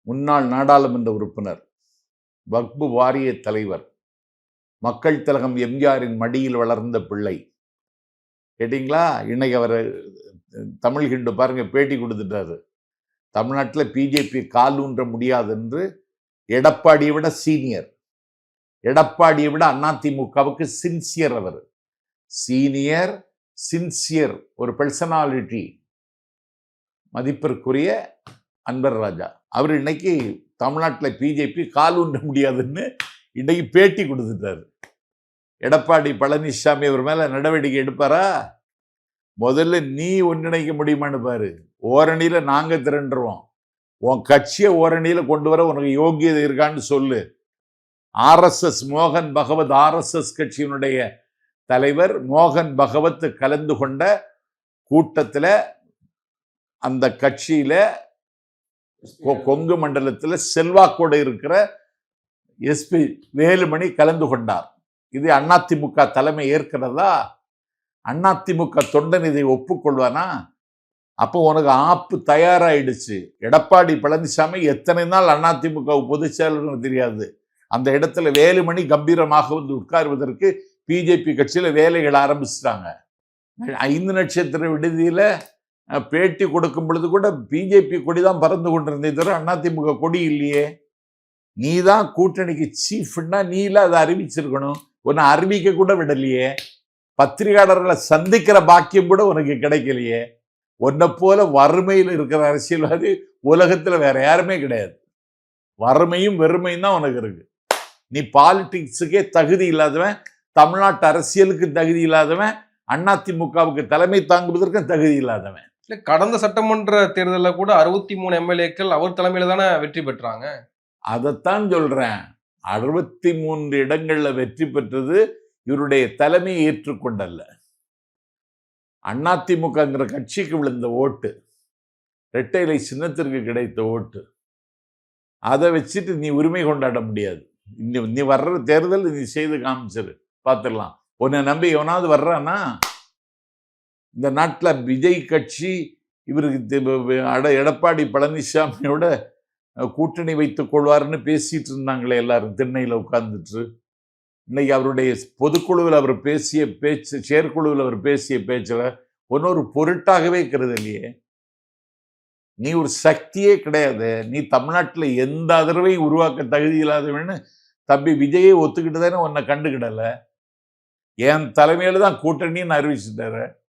முன்னாள் நாடாளுமன்ற உறுப்பினர், வக்பு வாரிய தலைவர், மக்கள் திலகம் எம்ஜிஆரின் மடியில் வளர்ந்த பிள்ளை. கேட்டீங்களா? இன்னைக்கு அவர் தமிழ் ஹிண்டு பாருங்க பேட்டி கொடுத்துட்டாரு. தமிழ்நாட்டில் பிஜேபி கால் ஊன்ற முடியாது என்று. எடப்பாடியை விட சீனியர், எடப்பாடியை விட அதிமுகவுக்கு சின்சியர். அவர் சீனியர், சின்சியர், ஒரு பர்சனாலிட்டி, மதிப்பிற்குரிய அன்பர் ராஜா. அவர் இன்னைக்கு தமிழ்நாட்டில் பிஜேபி கால் ஊன்ற முடியாதுன்னு இன்னைக்கு பேட்டி கொடுத்துட்டாரு. எடப்பாடி பழனிசாமி அவர் மேல நடவடிக்கை எடுப்பாரா? முதல்ல நீ ஒன்றிணைக்க முடியுமான்னு பாரு. ஓரணியில நாங்க திரண்டுருவோம். உன் கட்சியை ஓரணியில கொண்டு வர உனக்கு யோகியதை இருக்கான்னு சொல்லு. RSS மோகன் பகவத், RSS கட்சியினுடைய தலைவர் மோகன் பகவத் கலந்து கொண்ட கூட்டத்தில், அந்த கட்சியில கொங்கு மண்டலத்தில் செல்வாக்கோடு இருக்கிற SP வேலுமணி கலந்து கொண்டார். இது அதிமுக தலைமை ஏற்கிறதா? அதிமுக தொண்டன் இதை ஒப்புக்கொள்வானா? அப்போ உனக்கு ஆப்பு தயாராயிடுச்சு. எடப்பாடி பழனிசாமி எத்தனை நாள் அதிமுக பொதுச் செயலர்னு தெரியாது. அந்த இடத்துல வேலுமணி கம்பீரமாக வந்து உட்காருவதற்கு பிஜேபி கட்சியில வேலைகள் ஆரம்பிச்சிட்டாங்க. 5 நட்சத்திர விடுதியில பேட்டி கொடுக்கும் பொழுது கூட பிஜேபி கொடி தான் பறந்து கொண்டிருந்தே தவிர அதிமுக கொடி இல்லையே. நீ தான் கூட்டணிக்கு சீஃப்னா நீல அதை அறிவிச்சிருக்கணும். உன்னை அறிவிக்க கூட விடலையே. பத்திரிகையாளர்களை சந்திக்கிற பாக்கியம் கூட உனக்கு கிடைக்கலையே. உன்னை போல வறுமையில் இருக்கிற அரசியல்வாதி உலகத்துல வேற யாருமே கிடையாது. வறுமையும் வெறுமையும் தான் உனக்கு இருக்கு. நீ பாலிடிக்ஸுக்கே தகுதி இல்லாதவன், தமிழ்நாட்டு அரசியலுக்கு தகுதி இல்லாதவன், அதிமுகவுக்கு தலைமை தாங்குவதற்கு தகுதி இல்லாதவன். கடந்த சட்டமன்ற தேர்தலில் கூட 63 MLAக்கள் அவர் தலைமையில தானே வெற்றி பெற்றாங்க. அதைத்தான் சொல்றேன். 63 இடங்கள்ல வெற்றி பெற்றது இவருடைய தலைமையை ஏற்றுக்கொண்டல்ல. அதிமுகங்கிற கட்சிக்கு விழுந்த ஓட்டு, இரட்டை இலை சின்னத்திற்கு கிடைத்த ஓட்டு, அதை வச்சுட்டு நீ உரிமை கொண்டாட முடியாது. நீ வர்ற தேர்தல் நீ செய்து காமிச்சிரு, பார்த்துடலாம். உன்னை நம்பி எவனாவது வர்றானா? இந்த நாட்டில் விஜய் கட்சி இவருக்கு எடப்பாடி பழனிசாமியோட கூட்டணி வைத்துக் கொள்வார்னு பேசிட்டு இருந்தாங்களே எல்லாரும் திண்ணையில் உட்கார்ந்துட்டு. இன்னைக்கு அவருடைய பொதுக்குழுவில் அவர் பேசிய பேச்சு, செயற்குழுவில் அவர் பேசிய பேச்சில் ஒன்னொரு பொருட்டாகவே கருதலையே. நீ ஒரு சக்தியே கிடையாது. நீ தமிழ்நாட்டில் எந்த அதிர்வையும் உருவாக்க தகுதி இல்லாதவன்னு தம்பி விஜயை ஒத்துக்கிட்டு தானே உன்னை கண்டுக்கிடல. என் தலைமையில தான் கூட்டணின்னு அறிவிச்சுட்டாரு.